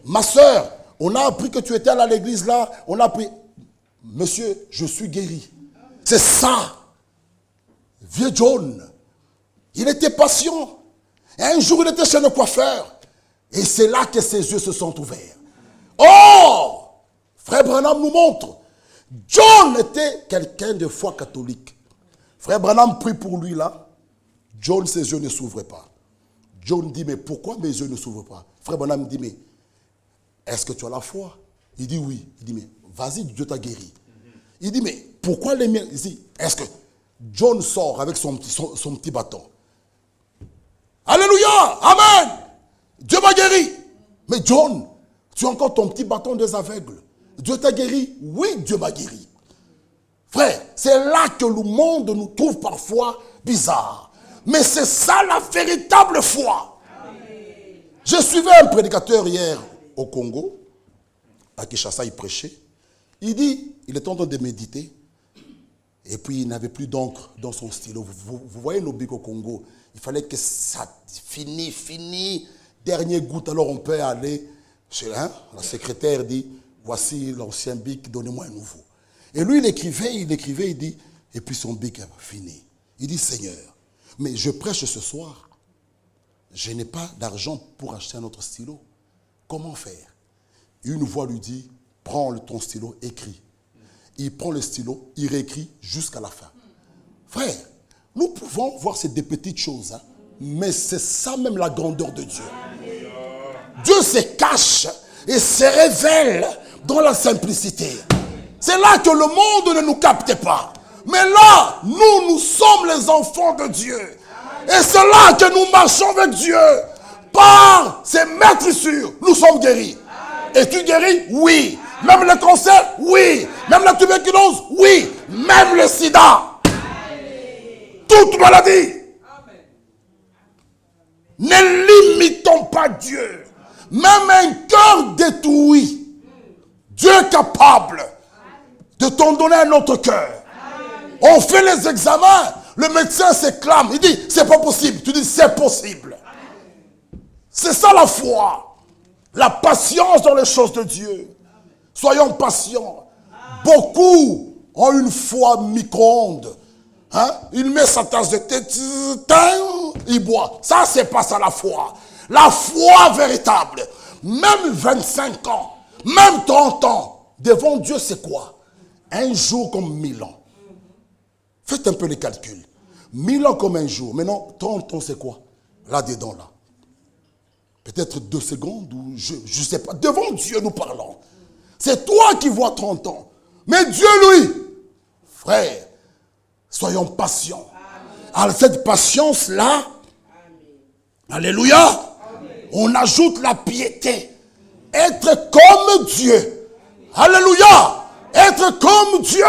Ma soeur, on a appris que tu étais à l'église là, on a appris, monsieur, je suis guéri. C'est ça. Vieux John, il était patient. Et un jour, il était chez le coiffeur. Et c'est là que ses yeux se sont ouverts. Oh! Frère Branham nous montre. John était quelqu'un de foi catholique. Frère Branham prie pour lui là. John, ses yeux ne s'ouvrent pas. John dit, mais pourquoi mes yeux ne s'ouvrent pas? Frère Branham dit, mais est-ce que tu as la foi? Il dit oui. Il dit, mais vas-y, Dieu t'a guéri. Il dit, mais pourquoi les miens? Il dit, est-ce que John sort avec son petit bâton? Alléluia, amen. Dieu m'a guéri. Mais John, tu as encore ton petit bâton des aveugles. Dieu t'a guéri? Oui, Dieu m'a guéri. Frère, c'est là que le monde nous trouve parfois bizarre. Mais c'est ça la véritable foi. Je suivais un prédicateur hier au Congo, à Kinshasa, il prêchait. Il dit, il est en train de méditer. Et puis, il n'avait plus d'encre dans son stylo. Vous voyez nos bics au Congo. Il fallait que ça finisse. Dernière goutte, alors on peut aller chez la secrétaire dit, voici l'ancien bic, donnez-moi un nouveau. Et lui, il écrivait, il dit, et puis son bic est fini. Il dit, Seigneur, mais je prêche ce soir. Je n'ai pas d'argent pour acheter un autre stylo. Comment faire? Une voix lui dit, prends ton stylo, écris. Il prend le stylo, il réécrit jusqu'à la fin. Frère, nous pouvons voir ces des petites choses, hein, mais c'est ça même la grandeur de Dieu. Dieu se cache et se révèle dans la simplicité. C'est là que le monde ne nous capte pas. Mais là, nous sommes les enfants de Dieu. Et c'est là que nous marchons avec Dieu. Par ses maîtrisures, nous sommes guéris. Es-tu guéri? Oui. Même le cancer? Oui. Même la tuberculose? Oui. Même le sida. Toute maladie. Ne limitons pas Dieu. Même un cœur détruit, Dieu est capable de t'en donner un autre cœur. On fait les examens, le médecin s'éclame, il dit c'est pas possible. Tu dis c'est possible. C'est ça la foi, la patience dans les choses de Dieu. Soyons patients. Beaucoup ont une foi micro-ondes. Hein? Il met sa tasse de thé, il boit. Ça, c'est pas ça la foi. La foi véritable, même 25 ans, même 30 ans, devant Dieu, c'est quoi? Un jour comme 1000 ans. Faites un peu les calculs. 1000 ans comme un jour. Maintenant, 30 ans, c'est quoi? Là-dedans, là. Peut-être 2 secondes ou je ne sais pas. Devant Dieu, nous parlons. C'est toi qui vois 30 ans. Mais Dieu, lui, frère, soyons patients. Alors, cette patience-là, alléluia, on ajoute la piété. Être comme Dieu. Alléluia. Être comme Dieu.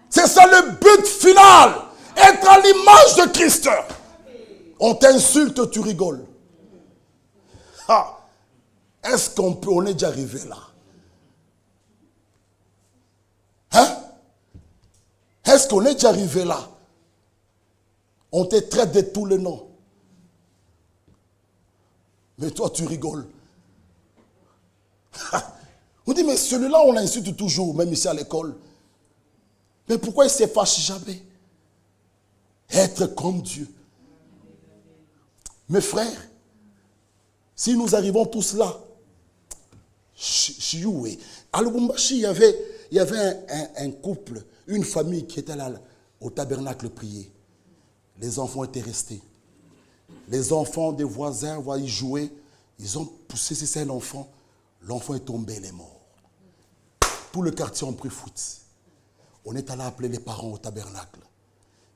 C'est ça le but final. Être à l'image de Christ. On t'insulte, tu rigoles. Ah. Est-ce on est déjà arrivé là? Hein? Est-ce qu'on est déjà arrivé là? On te traite de tous les noms. Mais toi, tu rigoles. On dit, mais celui-là, on l'insulte toujours, même ici à l'école. Mais pourquoi il ne se fâche jamais? Être comme Dieu. Mes frères, si nous arrivons tous là, à Lubumbashi, il y avait un couple, une famille qui était là au tabernacle prier. Les enfants étaient restés. Les enfants des voisins voient y jouer. Ils ont poussé, si c'est un enfant. L'enfant est tombé, il est mort. Tout le quartier a pris foot. On est allé appeler les parents au tabernacle.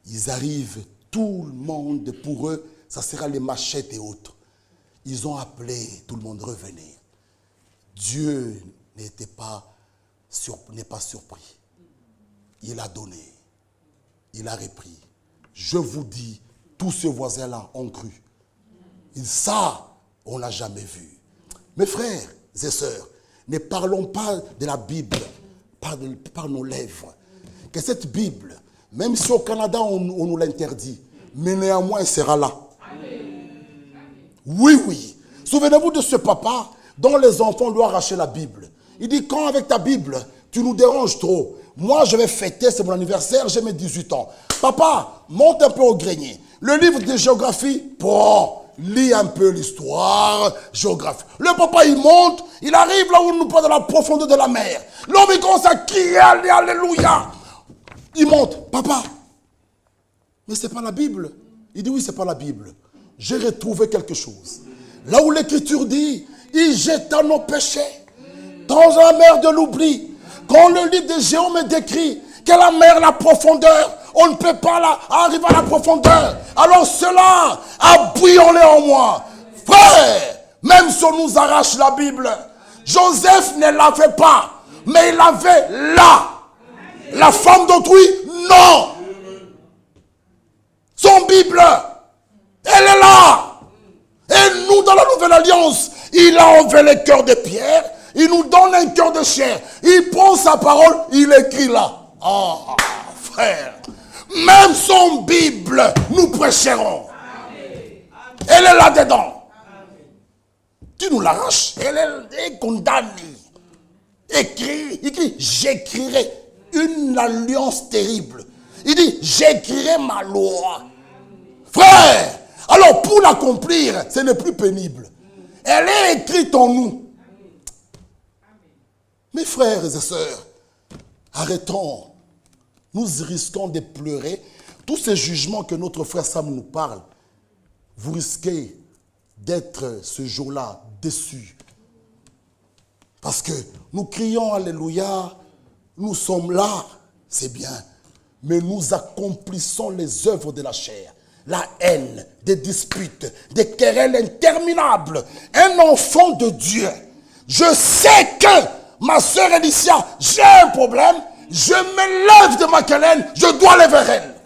Ils arrivent, tout le monde, pour eux, ça sera les machettes et autres. Ils ont appelé, tout le monde revenir. Dieu n'est pas surpris. Il a donné. Il a repris. Je vous dis, tous ces voisins-là ont cru. Ça, on ne l'a jamais vu. Mes frères et sœurs, ne parlons pas de la Bible par nos lèvres. Que cette Bible, même si au Canada on nous l'interdit, mais néanmoins elle sera là. Oui, oui. Souvenez-vous de ce papa dont les enfants lui ont arraché la Bible. Il dit, quand avec ta Bible, tu nous déranges trop. Moi, je vais fêter, c'est mon anniversaire, j'ai mes 18 ans. Papa, monte un peu au grenier. Le livre de géographie, bon, lis un peu l'histoire, géographie. Le papa, il monte, il arrive là où nous parle de la profondeur de la mer. L'homme, il commence à crier, alléluia. Il monte, papa, mais c'est pas la Bible. Il dit, oui, c'est pas la Bible. J'ai retrouvé quelque chose. Là où l'écriture dit, il jeta nos péchés dans la mer de l'oubli. Quand le livre de Géo me décrit que la mer, la profondeur, on ne peut pas arriver à la profondeur. Alors cela, appuyons-les en moi. Frère, même si on nous arrache la Bible, Joseph ne l'avait pas, mais il l'avait là. La femme d'autrui, non. Son Bible, elle est là. Et nous, dans la Nouvelle Alliance, il a enlevé le cœur de pierre, il nous donne un cœur de chair. Il prend sa parole, il écrit là. Ah, frère. Même son Bible, nous prêcherons. Elle est là-dedans. Tu nous l'arraches, elle est condamnée. Écrit, j'écrirai une alliance terrible. Il dit, j'écrirai ma loi. Frère, alors pour l'accomplir, ce n'est plus pénible. Elle est écrite en nous. Mes frères et sœurs, arrêtons. Nous risquons de pleurer. Tous ces jugements que notre frère Sam nous parle, vous risquez d'être ce jour-là déçus. Parce que nous crions Alléluia, nous sommes là, c'est bien. Mais nous accomplissons les œuvres de la chair. La haine, des disputes, des querelles interminables. Un enfant de Dieu. Je sais que ma soeur Alicia, j'ai un problème. Je me lève de ma câlin, je dois aller vers elle.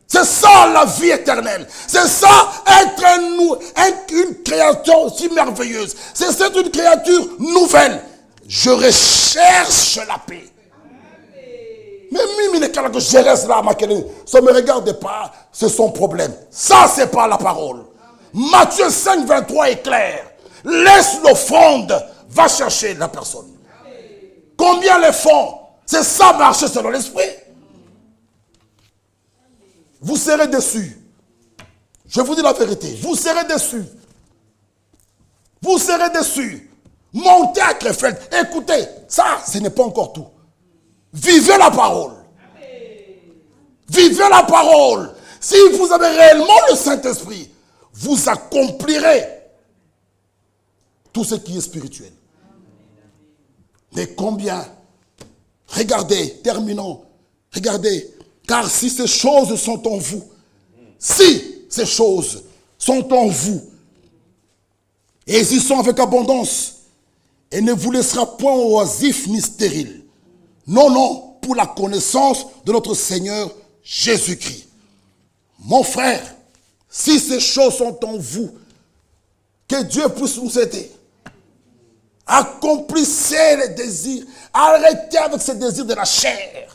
C'est ça la vie éternelle. C'est ça être une créature aussi merveilleuse. C'est une créature nouvelle. Je recherche la paix. Mais Mimi, que je reste là à ma câlin, ça ne me regarde pas, c'est son problème. Ça, c'est pas la parole. Matthieu 5, 23 est clair. Laisse l'offrande, va chercher la personne. Combien les font? C'est ça marcher selon l'esprit. Vous serez déçus. Je vous dis la vérité. Vous serez déçus. Vous serez déçus. Montez à Krefeld. Écoutez, ça, ce n'est pas encore tout. Vivez la parole. Vivez la parole. Si vous avez réellement le Saint-Esprit, vous accomplirez tout ce qui est spirituel. Mais combien? Regardez, terminons. Regardez. Car si ces choses sont en vous, si ces choses sont en vous, et ils sont avec abondance, et ne vous laissera point oisif ni stérile. Non, non, pour la connaissance de notre Seigneur Jésus-Christ. Mon frère, si ces choses sont en vous, que Dieu puisse nous aider. Accomplissez les désirs. Arrêtez avec ces désirs de la chair.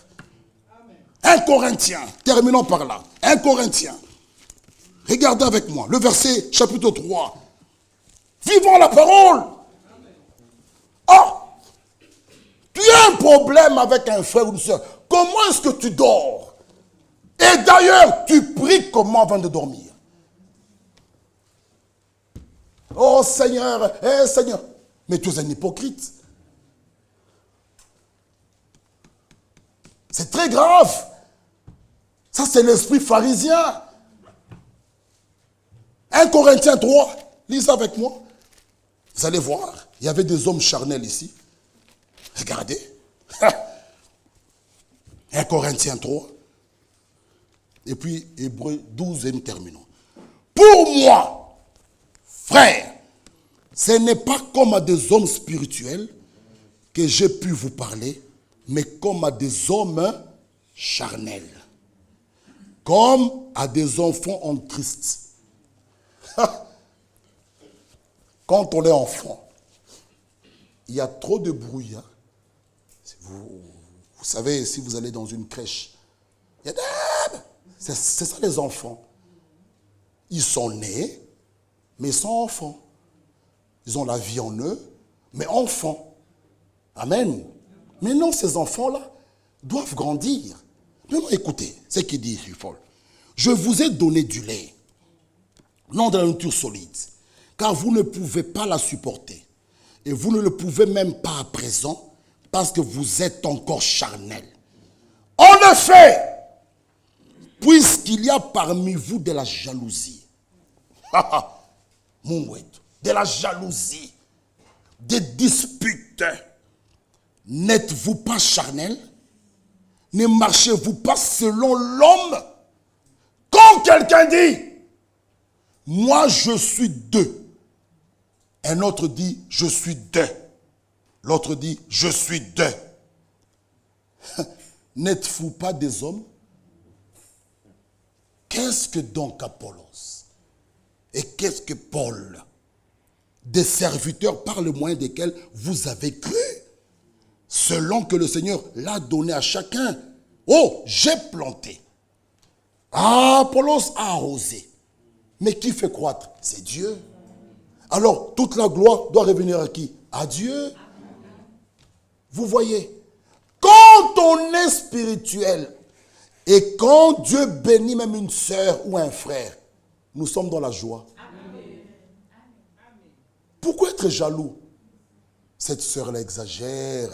1 Corinthiens, terminons par là. 1 Corinthiens. Regardez avec moi, le verset chapitre 3. Vivons la parole. Oh, tu as un problème avec un frère ou une soeur. Comment est-ce que tu dors? Et d'ailleurs, tu pries comment avant de dormir? Oh Seigneur, Seigneur. Mais tu es un hypocrite. C'est très grave. Ça, c'est l'esprit pharisien. 1 Corinthiens 3, lisez avec moi. Vous allez voir, il y avait des hommes charnels ici. Regardez. 1 Corinthiens 3. Et puis, Hébreux 12, et nous terminons. Pour moi, frère, ce n'est pas comme à des hommes spirituels que j'ai pu vous parler, mais comme à des hommes charnels. Comme à des enfants en Christ. Quand on est enfant, il y a trop de bruit. Hein? Vous savez, si vous allez dans une crèche, il y a des... C'est ça les enfants. Ils sont nés, mais ils sont enfants. Ils ont la vie en eux, mais enfants. Amen. Mais non, ces enfants-là doivent grandir. Maintenant, écoutez, ce qu'il dit, Paul. Je vous ai donné du lait, non de la nourriture solide, car vous ne pouvez pas la supporter. Et vous ne le pouvez même pas à présent, parce que vous êtes encore charnel. En effet, puisqu'il y a parmi vous de la jalousie, de la jalousie, des disputes, n'êtes-vous pas charnel? Ne marchez-vous pas selon l'homme? Quand quelqu'un dit, moi je suis deux, un autre dit, je suis deux, l'autre dit, je suis deux. N'êtes-vous pas des hommes? Qu'est-ce que donc Apollos? Et qu'est-ce que Paul? Des serviteurs par le moyen desquels vous avez cru, selon que le Seigneur l'a donné à chacun. Oh, j'ai planté. Apollos a arrosé. Mais qui fait croître? C'est Dieu. Alors, toute la gloire doit revenir à qui? À Dieu. Vous voyez, quand on est spirituel et quand Dieu bénit même une sœur ou un frère, nous sommes dans la joie. Pourquoi être jaloux? Cette sœur-là exagère.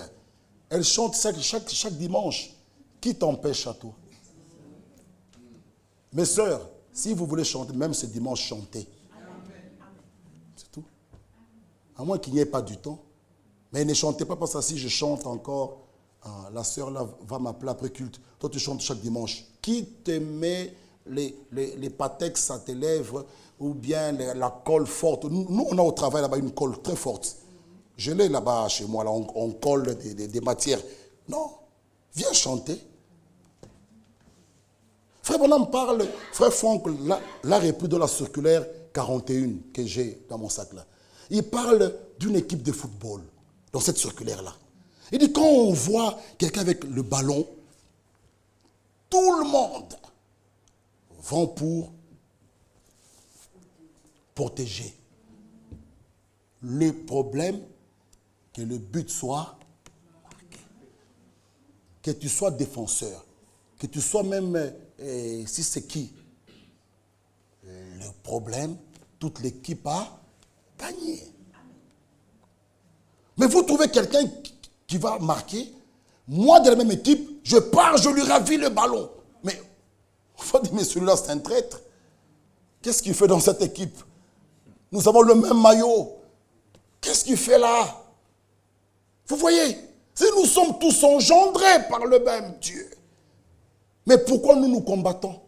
Elle chante chaque dimanche. Qui t'empêche à toi? Mes sœurs, si vous voulez chanter, même ce dimanche, chantez. C'est tout. À moins qu'il n'y ait pas du temps. Mais ne chantez pas parce que si je chante encore, la sœur là va m'appeler après culte. Toi, tu chantes chaque dimanche. Qui te met les patex à tes lèvres ou bien la colle forte? Nous, on a au travail là-bas une colle très forte. Je l'ai là-bas chez moi, là, on colle des matières. Non, viens chanter. Frère Bonhomme parle, frère Franck l'a repris de la circulaire 41 que j'ai dans mon sac là. Il parle d'une équipe de football dans cette circulaire-là. Il dit quand on voit quelqu'un avec le ballon, tout le monde va pour protéger. Le problème, que le but soit marqué. Que tu sois défenseur, que tu sois même, si c'est qui, le problème, toute l'équipe a gagné. Mais vous trouvez quelqu'un qui va marquer, moi de la même équipe, je pars, je lui ravis le ballon. Mais, il faut dire, mais celui-là c'est un traître. Qu'est-ce qu'il fait dans cette équipe? Nous avons le même maillot. Qu'est-ce qu'il fait là? Vous voyez, si nous sommes tous engendrés par le même Dieu, mais pourquoi nous nous combattons?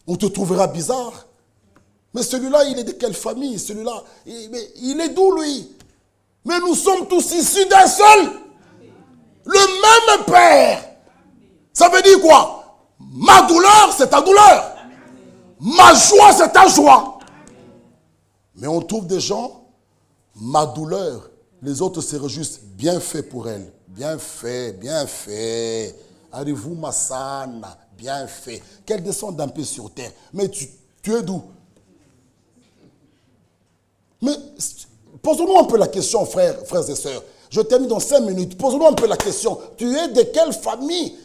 On te trouvera bizarre. Mais celui-là, il est de quelle famille? Celui-là, il est d'où lui? Mais nous sommes tous issus d'un seul. Le même Père. Ça veut dire quoi? Ma douleur, c'est ta douleur. Ma joie, c'est ta joie. Mais on trouve des gens, ma douleur, les autres se réjouissent. Bien fait pour elle. Bien fait, bien fait. Arrivez-vous, ma sana. Bien fait. Qu'elle descende un peu sur terre. Mais tu es d'où? Mais posons-nous un peu la question, frères et sœurs. Je termine dans 5 minutes. Posons-nous un peu la question. Tu es de quelle famille?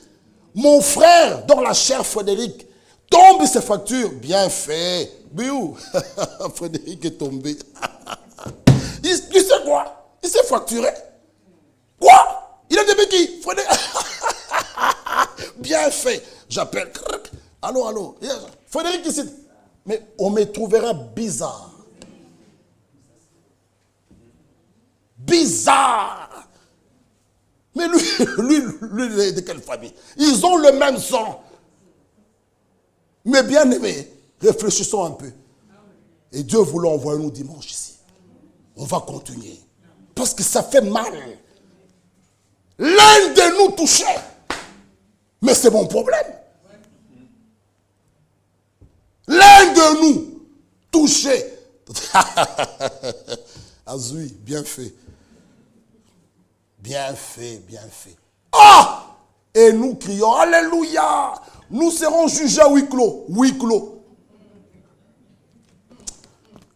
Mon frère, dans la chair Frédéric, tombe ses fractures. Bien fait. Biou. Frédéric est tombé. Tu sais quoi? Il s'est fracturé. Quoi? Il a des béquilles. Frédéric. Bien fait. J'appelle. Allô, allô. Frédéric ici. Mais on me trouvera bizarre. Bizarre. Mais lui, il est de quelle famille? Ils ont le même sang. Mais bien aimés, réfléchissons un peu. Et Dieu voulait envoyer nous dimanche ici. On va continuer. Parce que ça fait mal. L'un de nous touchait. Mais c'est mon problème. L'un de nous touchait. Azoui, bien fait. Bien fait, bien fait. Ah! Et nous crions, Alléluia! Nous serons jugés à huis clos. Huis clos.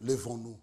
Lèvons-nous.